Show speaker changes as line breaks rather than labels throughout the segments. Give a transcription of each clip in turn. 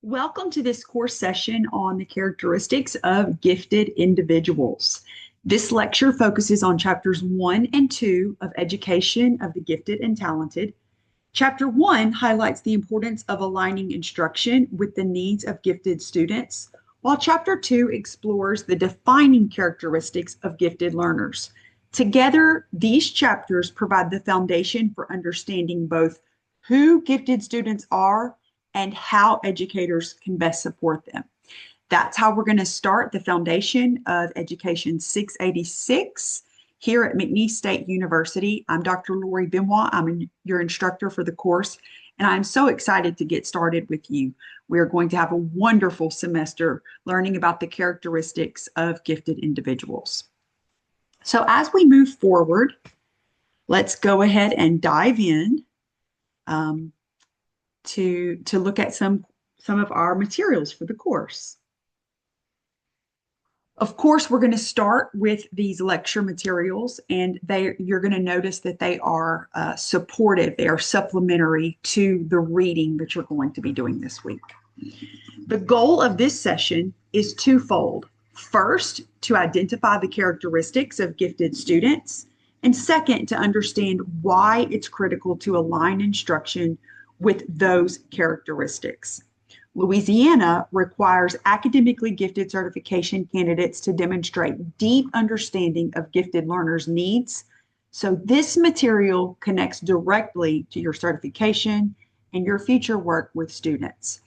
Welcome to this course session on the characteristics of gifted individuals. This lecture focuses on chapters 1 and 2 of Education of the Gifted and Talented. Chapter 1 highlights the importance of aligning instruction with the needs of gifted students, while Chapter 2 explores the defining characteristics of gifted learners. Together, these chapters provide the foundation for understanding both who gifted students are and how educators can best support them. That's how we're going to start the foundation of Education 686 here at McNeese State University. I'm Dr. Lori Benoit. I'm your instructor for the course, and I'm so excited to get started with you. We are going to have a wonderful semester learning about the characteristics of gifted individuals. So as we move forward, let's go ahead and dive in to look at some of our materials for the course. Of course, we're going to start with these lecture materials, and you're going to notice that they are supportive, they are supplementary to the reading that you're going to be doing this week. The goal of this session is twofold. First, to identify the characteristics of gifted students, and second, to understand why it's critical to align instruction with those characteristics. Louisiana requires academically gifted certification candidates to demonstrate deep understanding of gifted learners' needs. So this material connects directly to your certification and your future work with students.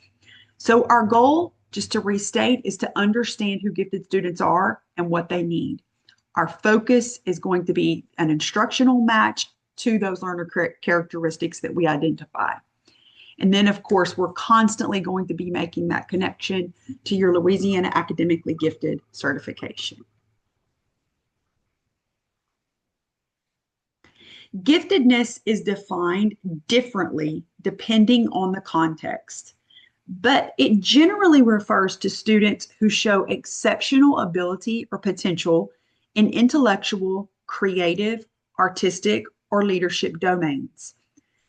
So our goal, just to restate, is to understand who gifted students are and what they need. Our focus is going to be an instructional match to those learner characteristics that we identify. And then, of course, we're constantly going to be making that connection to your Louisiana Academically Gifted certification. Giftedness is defined differently depending on the context, but it generally refers to students who show exceptional ability or potential in intellectual, creative, artistic, or leadership domains.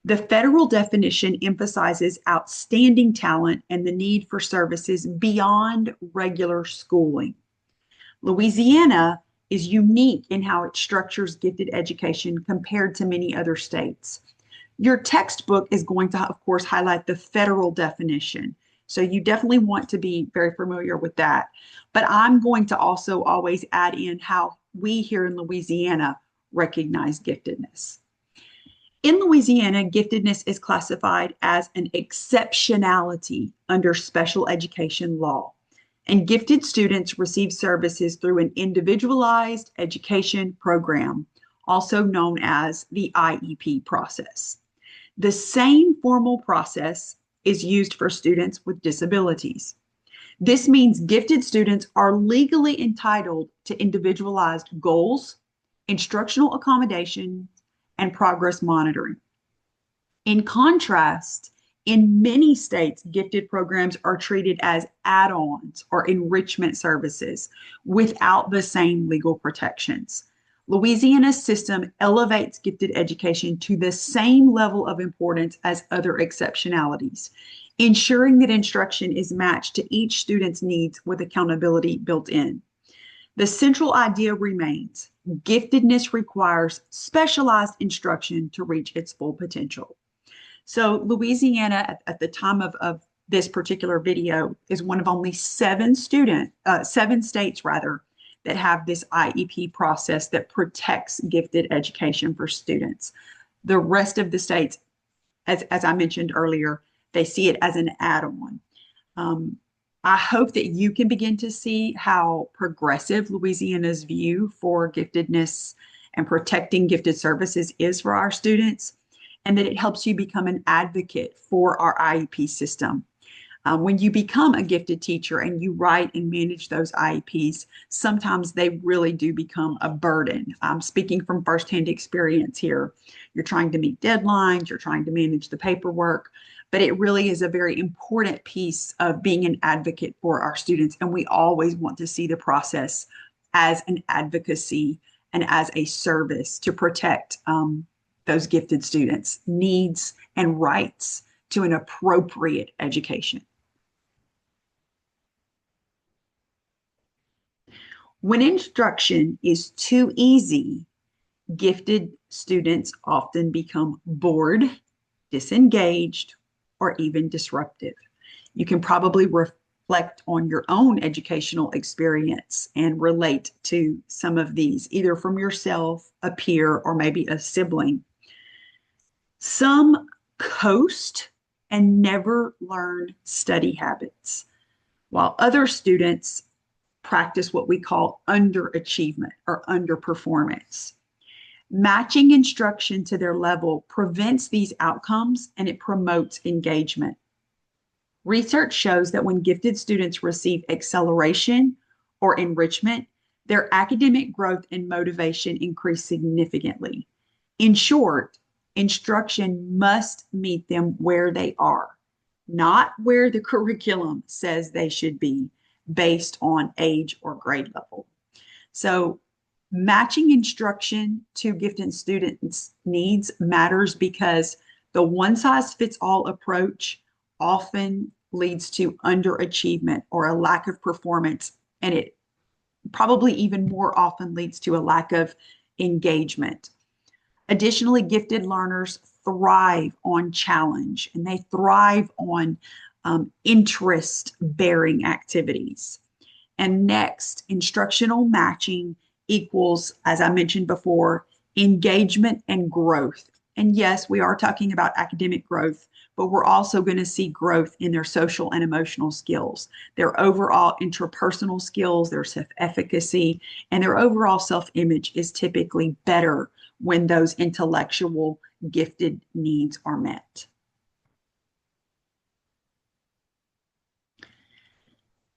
The federal definition emphasizes outstanding talent and the need for services beyond regular schooling. Louisiana is unique in how it structures gifted education compared to many other states. Your textbook is going to, of course, highlight the federal definition. So you definitely want to be very familiar with that. But I'm going to also always add in how we here in Louisiana recognize giftedness. In Louisiana, giftedness is classified as an exceptionality under special education law, and gifted students receive services through an individualized education program, also known as the IEP process. The same formal process is used for students with disabilities. This means gifted students are legally entitled to individualized goals, instructional accommodation, and progress monitoring. In contrast, in many states, gifted programs are treated as add-ons or enrichment services without the same legal protections. Louisiana's system elevates gifted education to the same level of importance as other exceptionalities, ensuring that instruction is matched to each student's needs with accountability built in. The central idea remains: giftedness requires specialized instruction to reach its full potential. So Louisiana, at the time of this particular video, is one of only seven states that have this IEP process that protects gifted education for students. The rest of the states, as I mentioned earlier, they see it as an add-on. I hope that you can begin to see how progressive Louisiana's view for giftedness and protecting gifted services is for our students, and that it helps you become an advocate for our IEP system. When you become a gifted teacher and you write and manage those IEPs, sometimes they really do become a burden. I'm speaking from firsthand experience here. You're trying to meet deadlines, you're trying to manage the paperwork, but it really is a very important piece of being an advocate for our students. And we always want to see the process as an advocacy and as a service to protect those gifted students' needs and rights to an appropriate education. When instruction is too easy, gifted students often become bored, disengaged, or even disruptive. You can probably reflect on your own educational experience and relate to some of these, either from yourself, a peer, or maybe a sibling. Some coast and never learn study habits, while other students practice what we call underachievement or underperformance. Matching instruction to their level prevents these outcomes and it promotes engagement. Research shows that when gifted students receive acceleration or enrichment, their academic growth and motivation increase significantly. In short, instruction must meet them where they are, not where the curriculum says they should be based on age or grade level. So, matching instruction to gifted students' needs matters because the one size fits all approach often leads to underachievement or a lack of performance, and it probably even more often leads to a lack of engagement. Additionally, gifted learners thrive on challenge and they thrive on interest bearing activities. And next, instructional matching equals, as I mentioned before, engagement and growth. And yes, we are talking about academic growth, but we're also going to see growth in their social and emotional skills, their overall interpersonal skills, their self-efficacy, and their overall self-image is typically better when those intellectual gifted needs are met.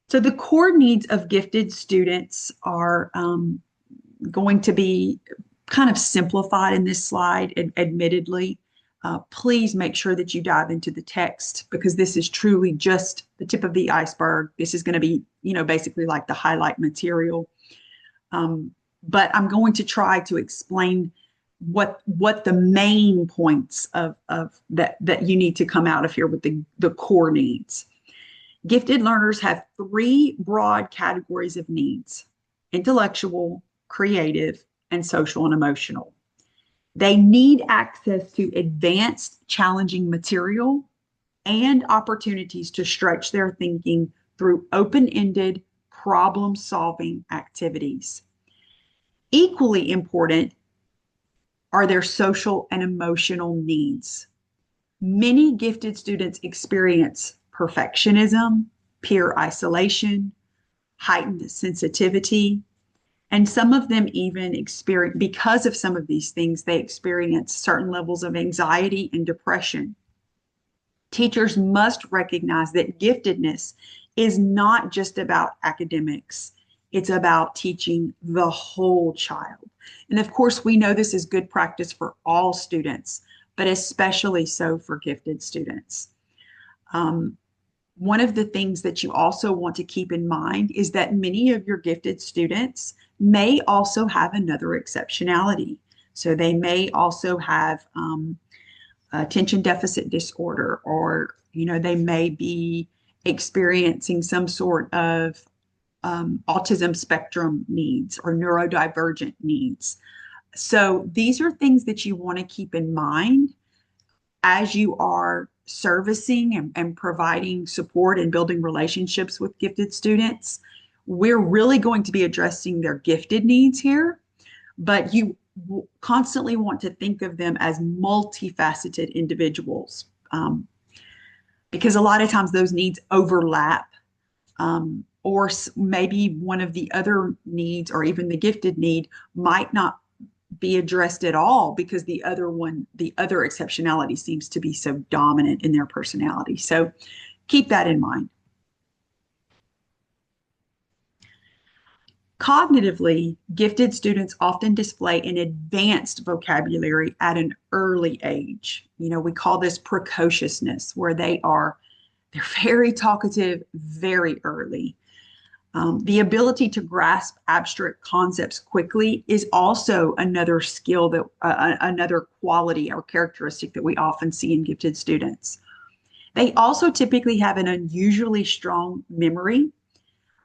So the core needs of gifted students are going to be kind of simplified in this slide, admittedly. Please make sure that you dive into the text because this is truly just the tip of the iceberg. This is going to be, basically like the highlight material. But I'm going to try to explain what the main points of that you need to come out of here with the core needs. Gifted learners have three broad categories of needs: intellectual, creative, and social and emotional. They need access to advanced, challenging material and opportunities to stretch their thinking through open-ended, problem-solving activities. Equally important are their social and emotional needs. Many gifted students experience perfectionism, peer isolation, heightened sensitivity, and some of them even experience, because of some of these things, they experience certain levels of anxiety and depression. Teachers must recognize that giftedness is not just about academics. It's about teaching the whole child. And of course, we know this is good practice for all students, but especially so for gifted students. One of the things that you also want to keep in mind is that many of your gifted students may also have another exceptionality. So they may also have attention deficit disorder, or they may be experiencing some sort of autism spectrum needs or neurodivergent needs. So these are things that you want to keep in mind as you are servicing and providing support and building relationships with gifted students. We're really going to be addressing their gifted needs here, but you constantly want to think of them as multifaceted individuals, because a lot of times those needs overlap, or maybe one of the other needs or even the gifted need might not be addressed at all because the other exceptionality seems to be so dominant in their personality. So keep that in mind. Cognitively, gifted students often display an advanced vocabulary at an early age. We call this precociousness, where they're very talkative very early. The ability to grasp abstract concepts quickly is also another skill that another quality or characteristic that we often see in gifted students. They also typically have an unusually strong memory,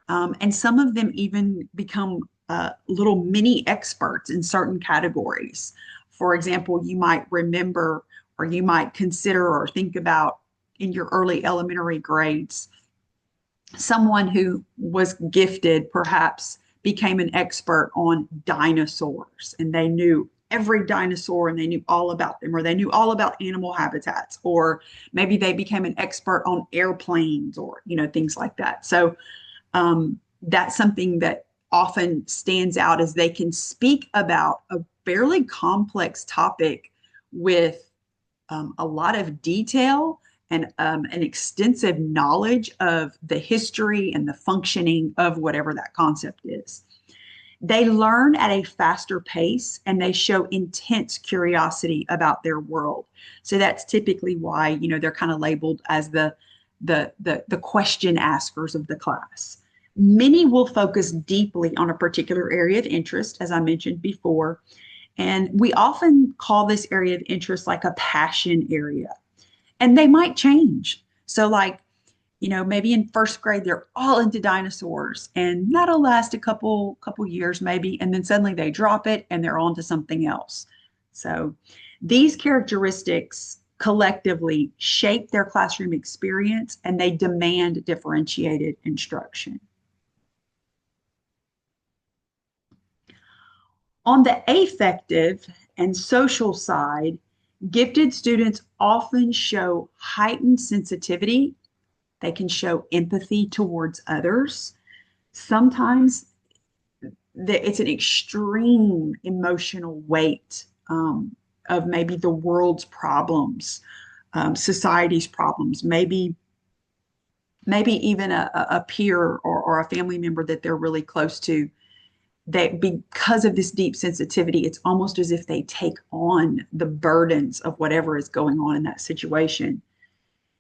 and some of them even become little mini experts in certain categories. For example, you might remember or you might consider or think about in your early elementary grades, someone who was gifted perhaps became an expert on dinosaurs and they knew every dinosaur and they knew all about them, or they knew all about animal habitats, or maybe they became an expert on airplanes or, things like that. So that's something that often stands out as they can speak about a fairly complex topic with a lot of detail and an extensive knowledge of the history and the functioning of whatever that concept is. They learn at a faster pace and they show intense curiosity about their world. So that's typically why, they're kind of labeled as the question askers of the class. Many will focus deeply on a particular area of interest, as I mentioned before, and we often call this area of interest like a passion area. And they might change. So, like, maybe in first grade they're all into dinosaurs, and that'll last a couple years maybe, and then suddenly they drop it and they're on to something else. So, these characteristics collectively shape their classroom experience and they demand differentiated instruction. On the affective and social side, gifted students often show heightened sensitivity. They can show empathy towards others. Sometimes it's an extreme emotional weight of maybe the world's problems, society's problems, maybe even a peer or a family member that they're really close to. That because of this deep sensitivity, it's almost as if they take on the burdens of whatever is going on in that situation.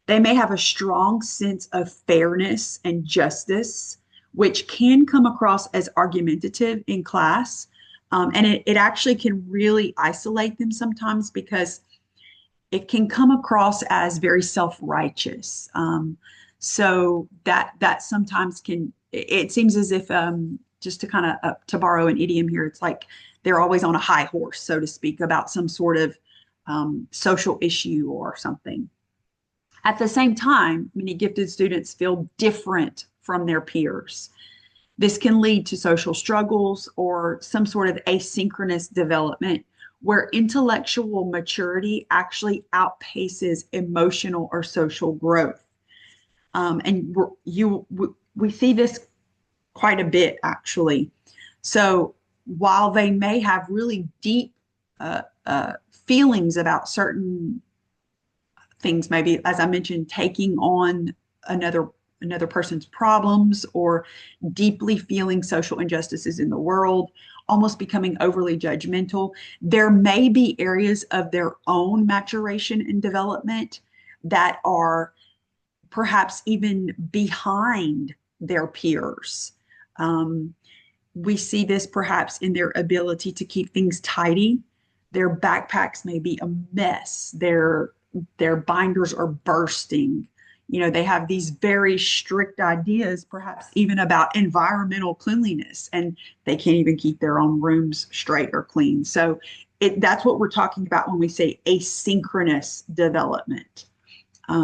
They may have a strong sense of fairness and justice, which can come across as argumentative in class. And it actually can really isolate them sometimes because it can come across as very self-righteous. So that sometimes it seems as if just to kind of to borrow an idiom here, it's like they're always on a high horse, so to speak, about some sort of social issue or something. At the same time, many gifted students feel different from their peers. This can lead to social struggles or some sort of asynchronous development where intellectual maturity actually outpaces emotional or social growth. And we see this quite a bit, actually. So while they may have really deep feelings about certain things, maybe, as I mentioned, taking on another person's problems or deeply feeling social injustices in the world, almost becoming overly judgmental, there may be areas of their own maturation and development that are perhaps even behind their peers. We see this perhaps in their ability to keep things tidy. Their backpacks may be a mess. Their binders are bursting. They have these very strict ideas, perhaps even about environmental cleanliness, and they can't even keep their own rooms straight or clean. So that's what we're talking about when we say asynchronous development.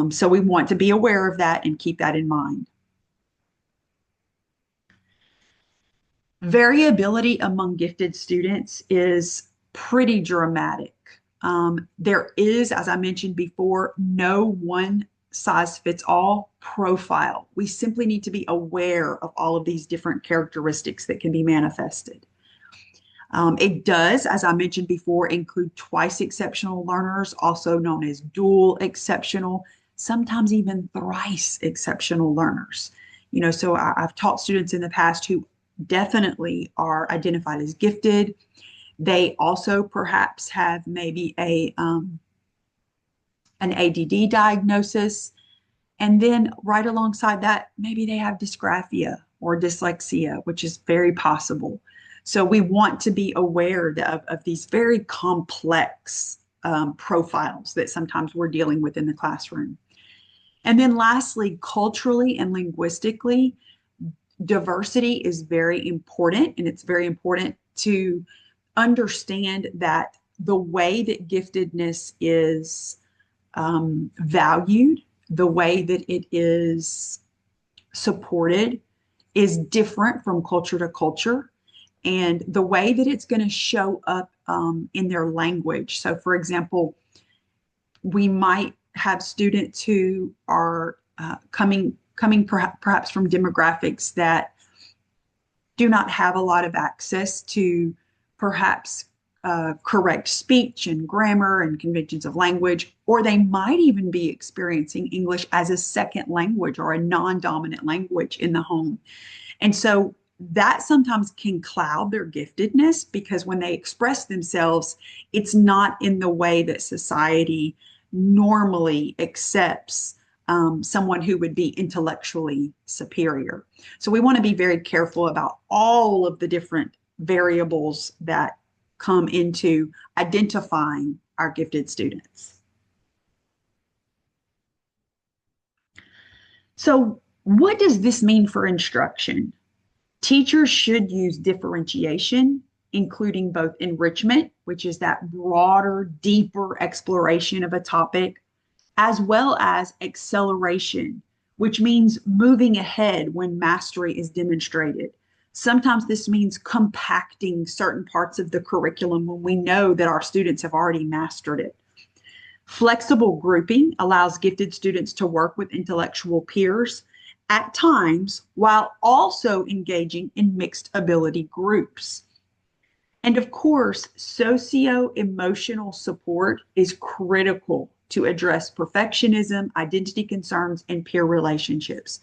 So we want to be aware of that and keep that in mind. Variability among gifted students is pretty dramatic. There is, as I mentioned before, no one size fits all profile. We simply need to be aware of all of these different characteristics that can be manifested. It does, as I mentioned before, include twice exceptional learners, also known as dual exceptional, sometimes even thrice exceptional learners. So I've taught students in the past who definitely are identified as gifted. They also perhaps have maybe an ADD diagnosis. And then right alongside that, maybe they have dysgraphia or dyslexia, which is very possible. So we want to be aware of these very complex profiles that sometimes we're dealing with in the classroom. And then lastly, culturally and linguistically, Diversity is very important, and it's very important to understand that the way that giftedness is valued, the way that it is supported is different from culture to culture, and the way that it's going to show up in their language. So, for example, we might have students who are coming perhaps from demographics that do not have a lot of access to perhaps correct speech and grammar and conventions of language, or they might even be experiencing English as a second language or a non-dominant language in the home. And so that sometimes can cloud their giftedness, because when they express themselves, it's not in the way that society normally accepts someone who would be intellectually superior. So we want to be very careful about all of the different variables that come into identifying our gifted students. So what does this mean for instruction? Teachers should use differentiation, including both enrichment, which is that broader, deeper exploration of a topic, as well as acceleration, which means moving ahead when mastery is demonstrated. Sometimes this means compacting certain parts of the curriculum when we know that our students have already mastered it. Flexible grouping allows gifted students to work with intellectual peers at times while also engaging in mixed ability groups. And of course, socio-emotional support is critical to address perfectionism, identity concerns, and peer relationships.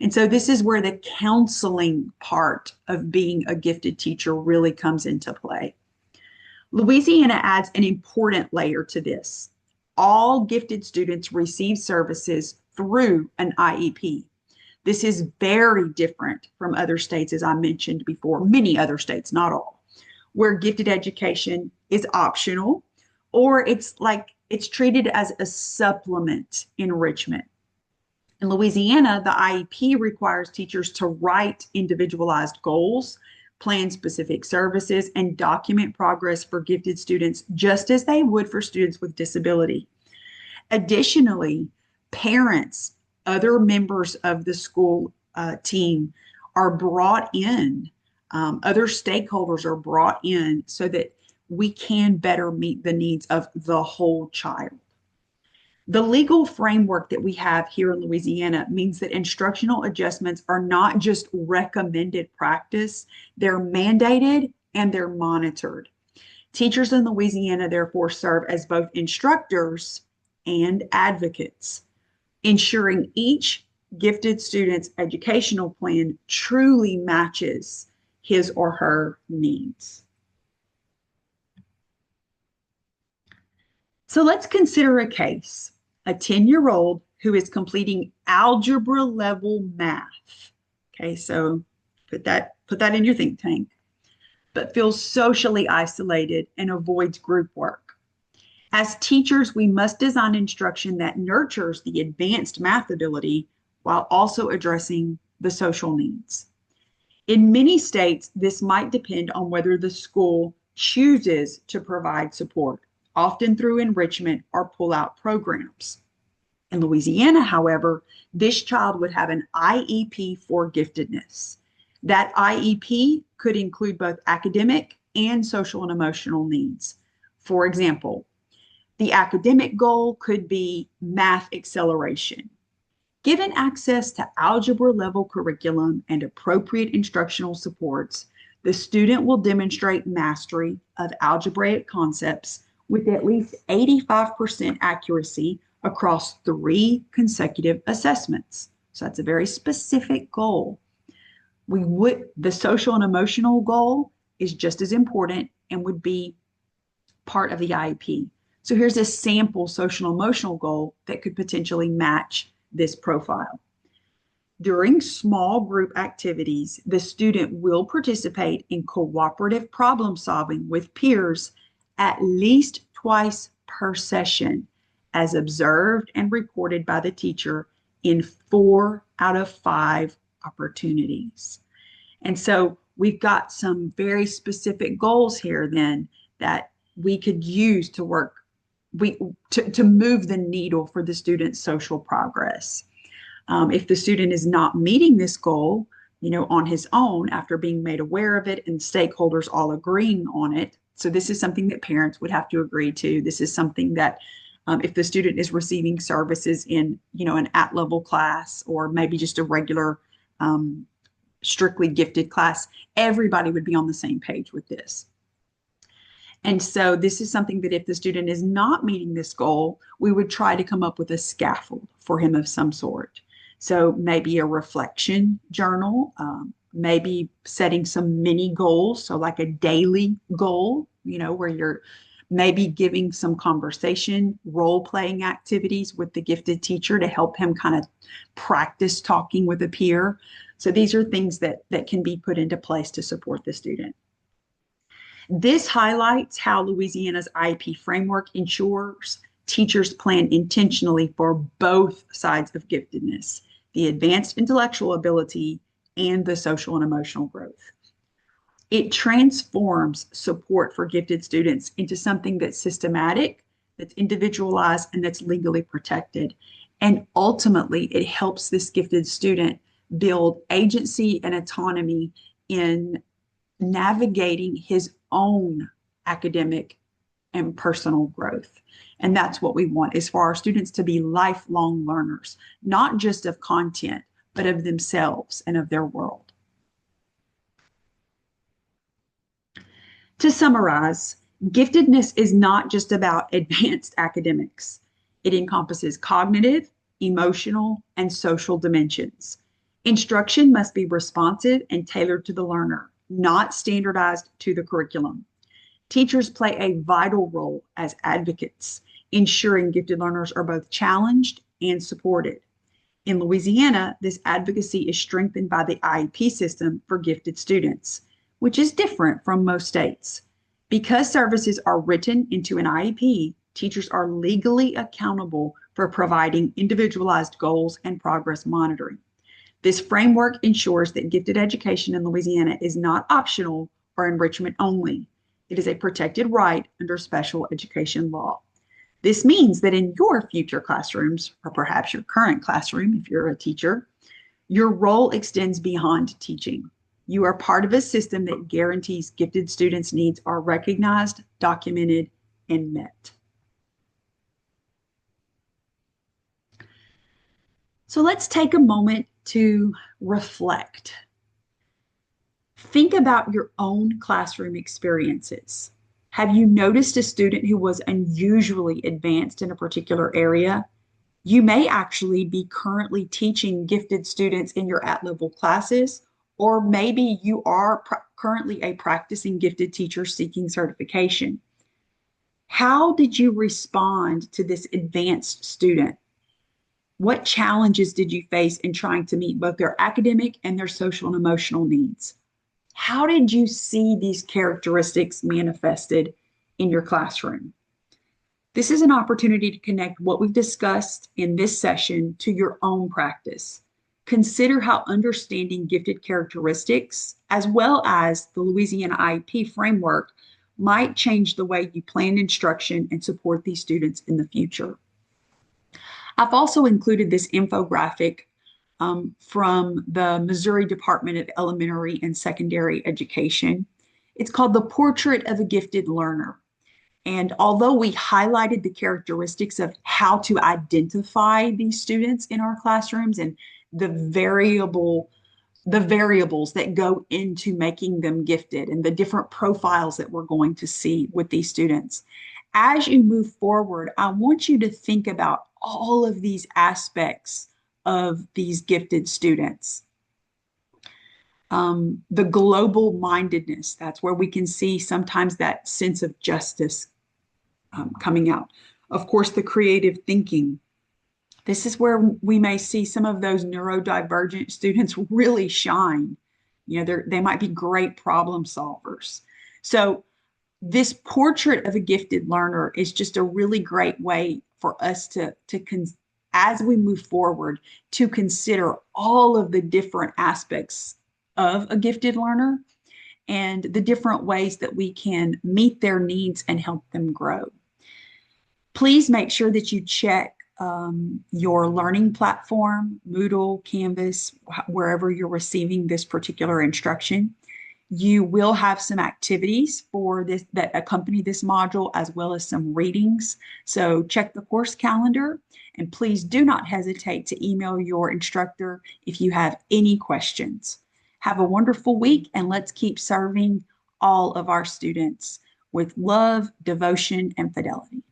And so this is where the counseling part of being a gifted teacher really comes into play. Louisiana adds an important layer to this. All gifted students receive services through an IEP. This is very different from other states, as I mentioned before, many other states, not all, where gifted education is optional, or it's treated as a supplement enrichment. In Louisiana, the IEP requires teachers to write individualized goals, plan specific services, and document progress for gifted students, just as they would for students with disability. Additionally, parents, other members of the school team are brought in, other stakeholders are brought in so that we can better meet the needs of the whole child. The legal framework that we have here in Louisiana means that instructional adjustments are not just recommended practice, they're mandated and they're monitored. Teachers in Louisiana therefore serve as both instructors and advocates, ensuring each gifted student's educational plan truly matches his or her needs. So let's consider a case, a 10-year-old who is completing algebra level math. Okay, so put that in your think tank, but feels socially isolated and avoids group work. As teachers, we must design instruction that nurtures the advanced math ability while also addressing the social needs. In many states, this might depend on whether the school chooses to provide support, often through enrichment or pull-out programs. In Louisiana, however, this child would have an IEP for giftedness. That IEP could include both academic and social and emotional needs. For example, the academic goal could be math acceleration. Given access to algebra level curriculum and appropriate instructional supports, the student will demonstrate mastery of algebraic concepts with at least 85% accuracy across 3 consecutive assessments. So that's a very specific goal. The social and emotional goal is just as important and would be part of the IEP. So here's a sample social emotional goal that could potentially match this profile. During small group activities, the student will participate in cooperative problem solving with peers at least twice per session, as observed and recorded by the teacher in 4 out of 5 opportunities. And so we've got some very specific goals here then that we could use to work to move the needle for the student's social progress. If the student is not meeting this goal, on his own after being made aware of it and stakeholders all agreeing on it. So this is something that parents would have to agree to. This is something that if the student is receiving services in, an at-level class or maybe just a regular strictly gifted class, everybody would be on the same page with this. And so this is something that if the student is not meeting this goal, we would try to come up with a scaffold for him of some sort. So maybe a reflection journal, maybe setting some mini goals. So like a daily goal, where you're maybe giving some conversation, role-playing activities with the gifted teacher to help him kind of practice talking with a peer. So these are things that can be put into place to support the student. This highlights how Louisiana's IEP framework ensures teachers plan intentionally for both sides of giftedness, the advanced intellectual ability and the social and emotional growth. It transforms support for gifted students into something that's systematic, that's individualized, and that's legally protected. And ultimately, it helps this gifted student build agency and autonomy in navigating his own academic and personal growth. And that's what we want, is for our students to be lifelong learners, not just of content, but of themselves and of their world. To summarize, giftedness is not just about advanced academics. It encompasses cognitive, emotional, and social dimensions. Instruction must be responsive and tailored to the learner, not standardized to the curriculum. Teachers play a vital role as advocates, ensuring gifted learners are both challenged and supported. In Louisiana, this advocacy is strengthened by the IEP system for gifted students, which is different from most states. Because services are written into an IEP, teachers are legally accountable for providing individualized goals and progress monitoring. This framework ensures that gifted education in Louisiana is not optional or enrichment only. It is a protected right under special education law. This means that in your future classrooms, or perhaps your current classroom if you're a teacher, your role extends beyond teaching. You are part of a system that guarantees gifted students' needs are recognized, documented, and met. So let's take a moment to reflect. Think about your own classroom experiences. Have you noticed a student who was unusually advanced in a particular area? You may actually be currently teaching gifted students in your at-level classes, or maybe you are currently a practicing gifted teacher seeking certification. How did you respond to this advanced student? What challenges did you face in trying to meet both their academic and their social and emotional needs? How did you see these characteristics manifested in your classroom? This is an opportunity to connect what we've discussed in this session to your own practice. Consider how understanding gifted characteristics, as well as the Louisiana IEP framework, might change the way you plan instruction and support these students in the future. I've also included this infographic from the Missouri Department of Elementary and Secondary Education. It's called The Portrait of a Gifted Learner. And although we highlighted the characteristics of how to identify these students in our classrooms and the variables that go into making them gifted and the different profiles that we're going to see with these students, as you move forward, I want you to think about all of these aspects of these gifted students. The global mindedness, that's where we can see sometimes that sense of justice coming out. Of course, the creative thinking. This is where we may see some of those neurodivergent students really shine. They might be great problem solvers. So this portrait of a gifted learner is just a really great way for us to as we move forward to consider all of the different aspects of a gifted learner and the different ways that we can meet their needs and help them grow. Please make sure that you check your learning platform, Moodle, Canvas, wherever you're receiving this particular instruction. You will have some activities for this that accompany this module, as well as some readings. So check the course calendar, and please do not hesitate to email your instructor if you have any questions. Have a wonderful week, and let's keep serving all of our students with love, devotion, and fidelity.